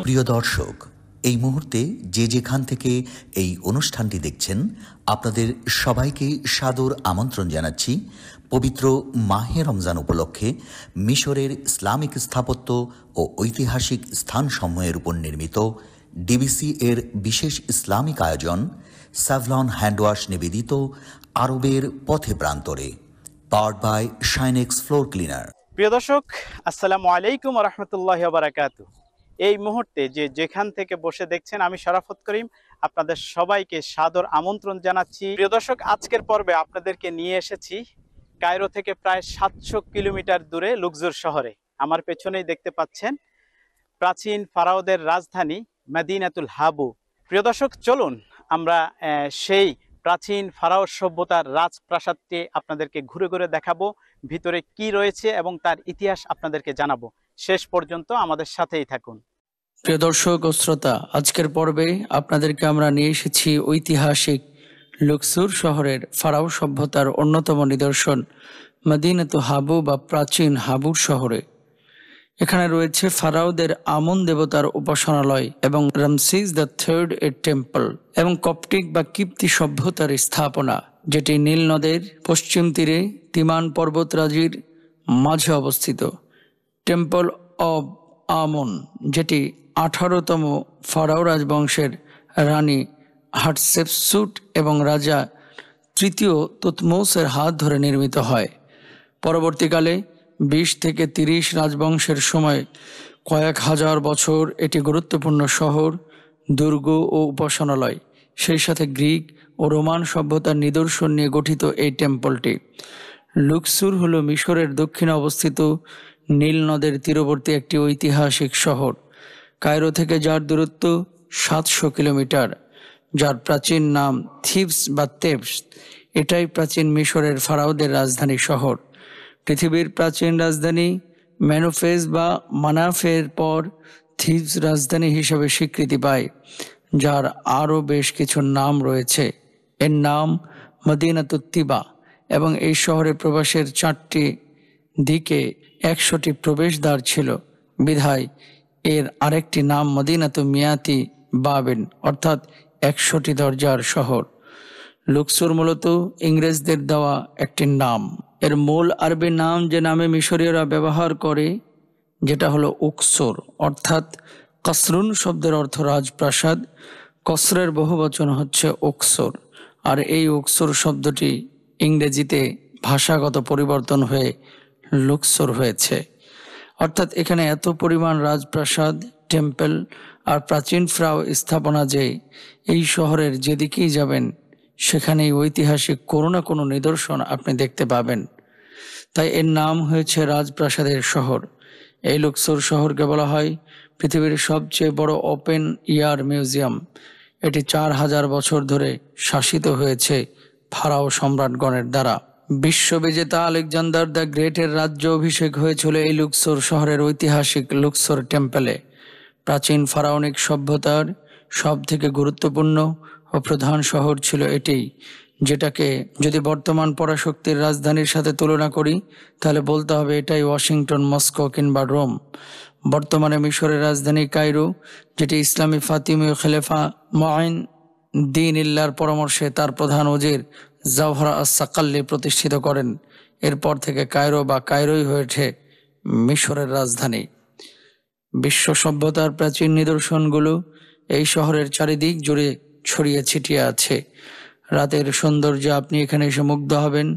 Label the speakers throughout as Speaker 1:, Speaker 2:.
Speaker 1: প্রিয় দর্শক, এই মুহূর্তে যে যেখান থেকে এই অনুষ্ঠানটি দেখছেন আপনাদের সবাইকে সাদর আমন্ত্রণ জানাচ্ছি পবিত্র মাহে রমজান উপলক্ষে মিশরের ইসলামিক স্থাপত্য ও ঐতিহাসিক স্থানসমূহের উপর নির্মিত ডিবিসি এর বিশেষ ইসলামিক আয়োজন স্যাভলন হ্যান্ডওয়াশ নিবেদিত আরবের পথে প্রান্তরে, powered by Shinex floor cleaner.
Speaker 2: প্রিয় দর্শক, আসসালামু আলাইকুম ওয়া রাহমাতুল্লাহি ওয়া বারাকাতুহু। এই মুহূর্তে যে যেখান থেকে বসে দেখছেন, আমি শরাফত করিম আপনাদের সবাইকে সাদর আমন্ত্রণ জানাচ্ছি। প্রিয় দর্শক, আজকের পর্বে আপনাদেরকে নিয়ে এসেছি কায়রো থেকে প্রায় 700 কিলোমিটার দূরে লুক্সোর শহরে। আমার পেছনেই দেখতে পাচ্ছেন প্রাচীন ফারাওদের রাজধানী মদিনাতুল হাবু। প্রিয় দর্শক, চলুন আমরা সেই প্রাচীন ফারাও সভ্যতার রাজপ্রাসাদটি আপনাদেরকে ঘুরে ঘুরে দেখাবো, ভিতরে কি রয়েছে এবং তার ইতিহাস আপনাদেরকে জানাবো। শেষ পর্যন্ত আমাদের সাথেই থাকুন।
Speaker 3: প্রিয় দর্শক ও শ্রোতা, আজকের পর্বে আপনাদেরকে আমরা নিয়ে এসেছি ঐতিহাসিক লুক্সোর শহরের ফারাও সভ্যতার অন্যতম নিদর্শন মদিনাতুল হাবু বা প্রাচীন হাবুর শহরে। এখানে রয়েছে ফারাওদের আমন দেবতার উপাসনালয় এবং রামসিস দ্য থার্ড এর টেম্পল এবং কপটিক বা কিপ্তি সভ্যতার স্থাপনা, যেটি নীল নদের পশ্চিম তীরে তিমান পর্বতরাজির মাঝে অবস্থিত। টেম্পল অব আমন, যেটি 18তম ফারাও রাজবংশের রানী হাটশেপসুট এবং রাজা তৃতীয় তুতমোসের হাত ধরে নির্মিত হয়। পরবর্তীকালে 20 থেকে 30 রাজবংশের সময় কয়েক হাজার বছর এটি গুরুত্বপূর্ণ শহর, দুর্গ ও উপাসনালয়, সেই সাথে গ্রিক ও রোমান সভ্যতার নিদর্শন নিয়ে গঠিত এই টেম্পলটি। লুক্সোর হল মিশরের দক্ষিণে অবস্থিত নীল নদের তীরবর্তী একটি ঐতিহাসিক শহর, কায়রো থেকে যার দূরত্ব 700 কিলোমিটার, যার প্রাচীন নাম থিবস বা তেবস। এটাই প্রাচীন মিশরের ফারাওদের রাজধানী শহর। পৃথিবীর প্রাচীন রাজধানী মেনোফেস বা মানাফের পর থিবস রাজধানী হিসেবে স্বীকৃতি পায়, যার আরও বেশ কিছু নাম রয়েছে। এর নাম মদিনাতুত তিবা এবং এই শহরে প্রবেশের 4টি দিকে 100টি প্রবেশদ্বার ছিল, বিধায় এর আরেকটি নাম মদিনাতু মিয়াতি বাবেন, অর্থাৎ 100টি দরজার শহর। লুক্সোর মূলত ইংরেজদের দেওয়া একটি নাম। এর মূল আরবি নাম যে নামে মিশরীয়রা ব্যবহার করে, যেটা হলো উকসোর, অর্থাৎ কসরুন শব্দের অর্থ রাজপ্রাসাদ। কসরের বহুবচন হচ্ছে উকসোর, আর এই উকসোর শব্দটি ইংরেজিতে ভাষাগত পরিবর্তন হয়ে লুক্সোর হয়েছে। অর্থাৎ এখানে এত পরিমাণ রাজপ্রাসাদ, টেম্পল আর প্রাচীন ফারাও স্থাপনা যে এই শহরের যেদিকেই যাবেন সেখানেই ঐতিহাসিক কোনো না কোনো নিদর্শন আপনি দেখতে পাবেন। তাই এর নাম হয়েছে রাজপ্রাসাদের শহর। এই লুক্সোর শহরকে বলা হয় পৃথিবীর সবচেয়ে বড় ওপেন এয়ার মিউজিয়াম। এটি 4000 বছর ধরে শাসিত হয়েছে ফারাও সম্রাটগণের দ্বারা। বিশ্ববিজেতা আলেকজান্ডার দ্য গ্রেটের রাজ্য অভিষেক হয়েছিল এই লুক্সোর শহরের ঐতিহাসিক লুক্সোর টেম্পলে। প্রাচীন ফারাওনিক সভ্যতার সব থেকে গুরুত্বপূর্ণ ও প্রধান শহর ছিল এটি, যেটাকে যদি বর্তমান পরাশক্তির রাজধানীর সাথে তুলনা করি তাহলে বলতে হবে এটাই ওয়াশিংটন, মস্কো কিংবা রোম। বর্তমানে মিশরের রাজধানী কায়রো, যেটি ইসলামী ফাতিমীয় খলিফা মুঈন দ্বীন ইল্লাহর পরামর্শে তার প্রধান ওজির জাওহরা আস-সাকাল্লি প্রতিষ্ঠিত করেন। এরপর থেকে কায়রো বা কায়রোই হয়ে ওঠে মিশরের রাজধানী। বিশ্ব সভ্যতার প্রাচীন নিদর্শনগুলো এই শহরের চারিদিক জুড়ে ছড়িয়ে ছিটিয়ে আছে। রাতের সৌন্দর্যে আপনি এখানে এসে মুগ্ধ হবেন।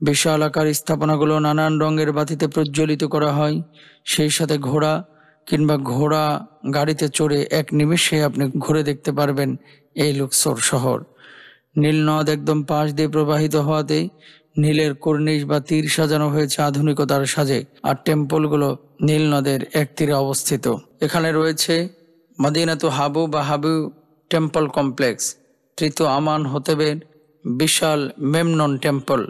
Speaker 3: বিশাল আকার স্থাপনাগুলো নানান রঙের বাতিতে প্রজ্বলিত করা হয়। সেই সাথে ঘোড়া কিংবা ঘোড়া গাড়িতে চড়ে এক নিমেষে আপনি ঘুরে দেখতে পারবেন এই লুক্সোর শহর। নীল নদ একদম পাশ দিয়ে প্রবাহিত হওয়াতে নীলের কর্নিশ বা তীর সাজানো হয়েছে আধুনিকতার সাজে, আর টেম্পলগুলো নীল নদের এক তীরে অবস্থিত। এখানে রয়েছে মদিনাতু হাবু বা হাবু টেম্পল কমপ্লেক্স, তৃতীয় আমান হতেবের বিশাল মেমনন টেম্পল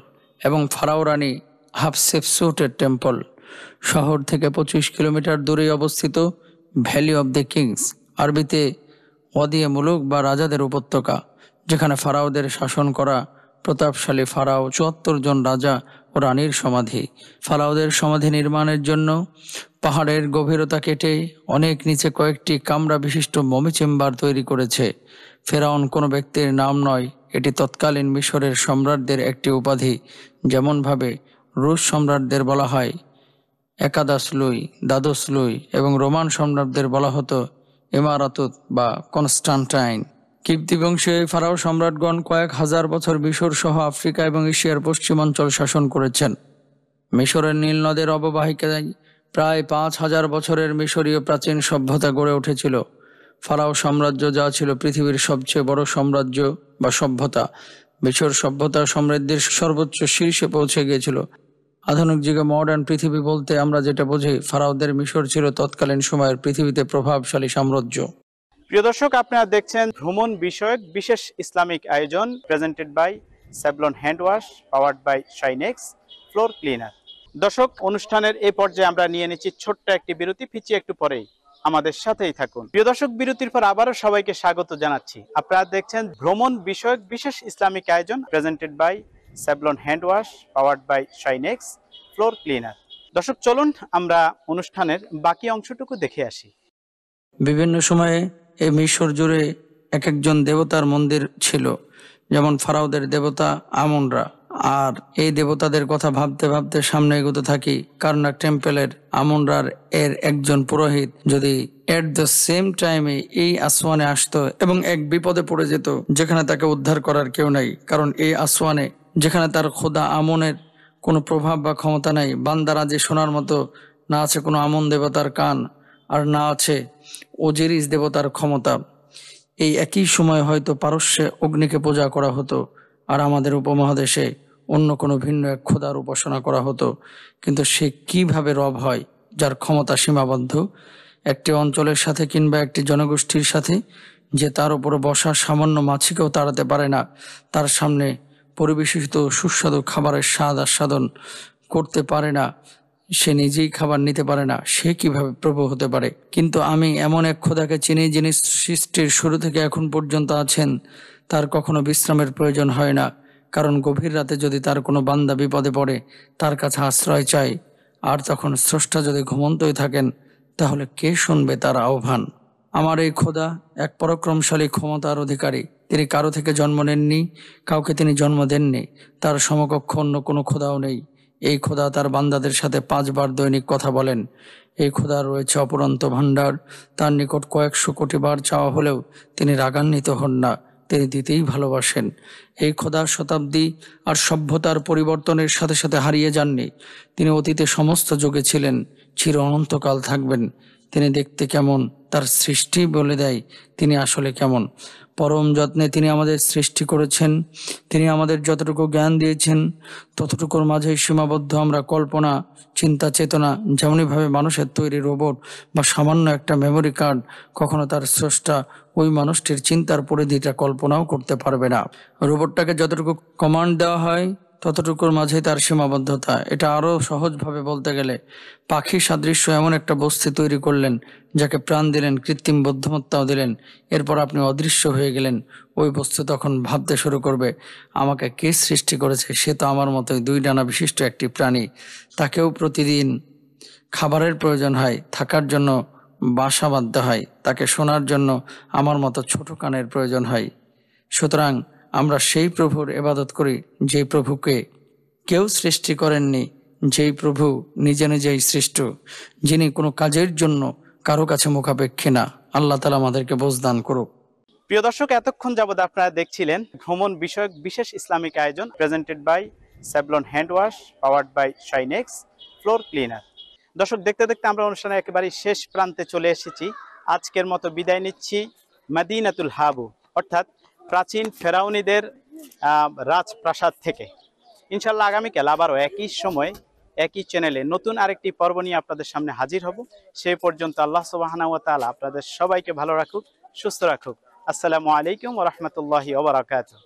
Speaker 3: এবং ফারাও রানী হাটশেপসুটের টেম্পল। শহর থেকে 25 কিলোমিটার দূরে অবস্থিত ভ্যালি অব দ্য কিংস, আরবিতে ওয়াদিয়ে মুলুক বা রাজাদের উপত্যকা, যেখানে ফারাওদের শাসন করা প্রতাপশালী ফারাও 74 জন রাজা ও রানীর সমাধি। ফারাওদের সমাধি নির্মাণের জন্য পাহাড়ের গভীরতা কেটে অনেক নিচে কয়েকটি কামরা বিশিষ্ট মমি চেম্বার তৈরি করেছে। ফেরাউন কোনো ব্যক্তির নাম নয়, এটি তৎকালীন মিশরের সম্রাটদের একটি উপাধি। যেমনভাবে রুশ সম্রাটদের বলা হয় একাদশ লুই, দ্বাদশ লুই এবং রোমান সম্রাটদের বলা হতো ইমারাতুত বা কনস্টান্টাইন। কিপ্তি বংশীয় এই ফারাও সম্রাটগণ কয়েক হাজার বছর মিশর সহ আফ্রিকা এবং এশিয়ার পশ্চিমাঞ্চল শাসন করেছেন। মিশরের নীল নদের অববাহিকায় প্রায় 5,000 বছরের মিশরীয় প্রাচীন সভ্যতা গড়ে উঠেছিল। ফারাও সাম্রাজ্য যা ছিল পৃথিবীর সবচেয়ে বড় সাম্রাজ্য বা সভ্যতা, মিশর সভ্যতা সমৃদ্ধির সর্বোচ্চ শীর্ষে পৌঁছে গিয়েছিল। আধুনিক যুগে মডার্ন পৃথিবী বলতে আমরা যেটা বুঝি, ফারাওদের মিশর ছিল তৎকালীন সময়ের পৃথিবীতে প্রভাবশালী সাম্রাজ্য।
Speaker 2: প্রিয় দর্শক, আপনারা দেখছেন ভ্রমণ বিষয়ক বিশেষ ইসলামিক আয়োজন presented by Savlon hand wash, powered by Shinex floor cleaner. দর্শক, অনুষ্ঠানের এই পর্যায়ে আমরা নিয়ে নিচ্ছি ছোট্ট একটি বিরতি, ফিরছি একটু পরেই, আমাদের সাথেই থাকুন। প্রিয় দর্শক, বিরতির পর আবারও সবাইকে স্বাগত জানাচ্ছি। আপনারা দেখছেন ভ্রমণ বিষয়ক বিশেষ ইসলামিক আয়োজন presented by Savlon hand wash, powered by Shinex floor cleaner. দর্শক, চলুন আমরা অনুষ্ঠানের বাকি অংশটুকু দেখে আসি।
Speaker 3: বিভিন্ন সময়ে এই মিশর জুড়ে এক একজন দেবতার মন্দির ছিল, যেমন ফারাওদের দেবতা আমনরা। আর এই দেবতাদের কথা ভাবতে ভাবতে সামনে এগোতে থাকি। কারনাক টেম্পলের আমনরার এর একজন পুরোহিত যদি এট দ্য সেম টাইমে এই আসওয়ানে আসতো এবং এক বিপদে পড়ে যেত যেখানে তাকে উদ্ধার করার কেউ নাই, কারণ এই আসওয়ানে যেখানে তার খোদা আমনের কোনো প্রভাব বা ক্ষমতা নাই, বান্দারা যে শোনার মতো না আছে কোনো আমন দেবতার কান, আর না আছে ওজিরিস দেবতার ক্ষমতা। এই একই সময় হয়তো পারস্যে অগ্নিকে পূজা করা হতো, আর আমাদের উপমহাদেশে অন্য কোনো ভিন্ন এক খোদার উপাসনা করা হতো। কিন্তু সে কিভাবে রব হয় যার ক্ষমতা সীমাবদ্ধ? একটি অঞ্চলের সাথে কিংবা একটি জনগোষ্ঠীর সাথে যে তার উপরে বসা সামান্য মাছিকেও তাড়াতে পারে না, তার সামনে পরিবেশিত সুস্বাদু খাবারের স্বাদ আস্বাদন করতে পারে না, সে নিজেই খাবার নিতে পারে না, সে কিভাবে প্রভু হতে পারে? কিন্তু আমি এমন এক খোদাকে চিনি যিনি সৃষ্টির শুরু থেকে এখন পর্যন্ত আছেন। তার কখনো বিশ্রামের প্রয়োজন হয় না, কারণ গভীর রাতে যদি তার কোনো বান্দা বিপদে পড়ে তার কাছে আশ্রয় চায়, আর তখন স্রষ্টা যদি ঘুমন্তই থাকেন, তাহলে কে শুনবে তার আহ্বান? আমার এই খোদা এক পরাক্রমশালী ক্ষমতার অধিকারী। তিনি কারো থেকে জন্ম নেননি, কাউকে তিনি জন্ম দেননি, তার সমকক্ষ অন্য কোনো খোদাও নেই। এই খোদা তার বান্দাদের সাথে 5 বার দৈনিক কথা বলেন। এই খোদার রয়েছে অপরন্ত ভাণ্ডার। তার নিকট কয়েকশো কোটি বার চাওয়া হলেও তিনি রাগান্বিত হন না, তিনি দিতেই ভালোবাসেন। এই খোদার শতাব্দী আর সভ্যতার পরিবর্তনের সাথে সাথে হারিয়ে যাননি। তিনি অতীতে সমস্ত যুগে ছিলেন, চির অনন্তকাল থাকবেন। তিনি দেখতে কেমন তার সৃষ্টি বলে দেয় তিনি আসলে কেমন। পরম যত্নে তিনি আমাদের সৃষ্টি করেছেন। তিনি আমাদের যতটুকু জ্ঞান দিয়েছেন ততটুকুর মাঝেই সীমাবদ্ধ আমরা কল্পনা, চিন্তা, চেতনা। যেমনইভাবে মানুষের তৈরি রোবট বা সামান্য একটা মেমোরি কার্ড কখনো তার স্রষ্টা ওই মানুষটির চিন্তার পরিধিটা কল্পনাও করতে পারবে না। রোবটটাকে যতটুকু কমান্ড দেওয়া হয় ততটুকুর মাঝেই তার সীমাবদ্ধতা। এটা আরও সহজভাবে বলতে গেলে পাখি সাদৃশ্য এমন একটা বস্তু তৈরি করলেন, যাকে প্রাণ দিলেন, কৃত্রিম বুদ্ধিমত্তাও দিলেন। এরপর আপনি অদৃশ্য হয়ে গেলেন। ওই বস্তু তখন ভাবতে শুরু করবে, আমাকে কে সৃষ্টি করেছে? সে তো আমার মতোই 2 ডানা বিশিষ্ট একটি প্রাণী। তাকেও প্রতিদিন খাবারের প্রয়োজন হয়, থাকার জন্য বাসা বাঁধতে হয়, তাকে শোনার জন্য আমার মতো ছোট কানের প্রয়োজন হয়। সুতরাং আমরা সেই প্রভুর ইবাদত করি যেই প্রভুকে কেউ সৃষ্টি করেননি, যেই প্রভু নিজে নিজেই সৃষ্ট, যিনি কোনো কাজের জন্য কারো কাছে মুখাপেক্ষী না। আল্লাহ তাআলা আমাদেরকে বোঝদান করুক।
Speaker 2: প্রিয় দর্শক, এতক্ষণ যাবৎ আপনারা দেখছিলেন ভ্রমণ বিষয়ক বিশেষ ইসলামিক আয়োজন presented by Savlon hand wash, powered by Shinex floor cleaner. দর্শক, দেখতে দেখতে আমরা অনুষ্ঠানের একেবারে শেষ প্রান্তে চলে এসেছি। আজকের মতো বিদায় নিচ্ছি মদিনাতুল হাবু, অর্থাৎ প্রাচীন ফেরাউনিদের রাজপ্রাসাদ থেকে। ইনশাল্লাহ আগামীকাল আবারও একই সময় একই চ্যানেলে নতুন আরেকটি পর্ব নিয়ে আপনাদের সামনে হাজির হব। সেই পর্যন্ত আল্লাহ সুবহানাহু ওয়া তাআলা আপনাদের সবাইকে ভালো রাখুক, সুস্থ রাখুক। আসসালামু আলাইকুম ওয়া রাহমাতুল্লাহি ওয়া বারাকাতুহু।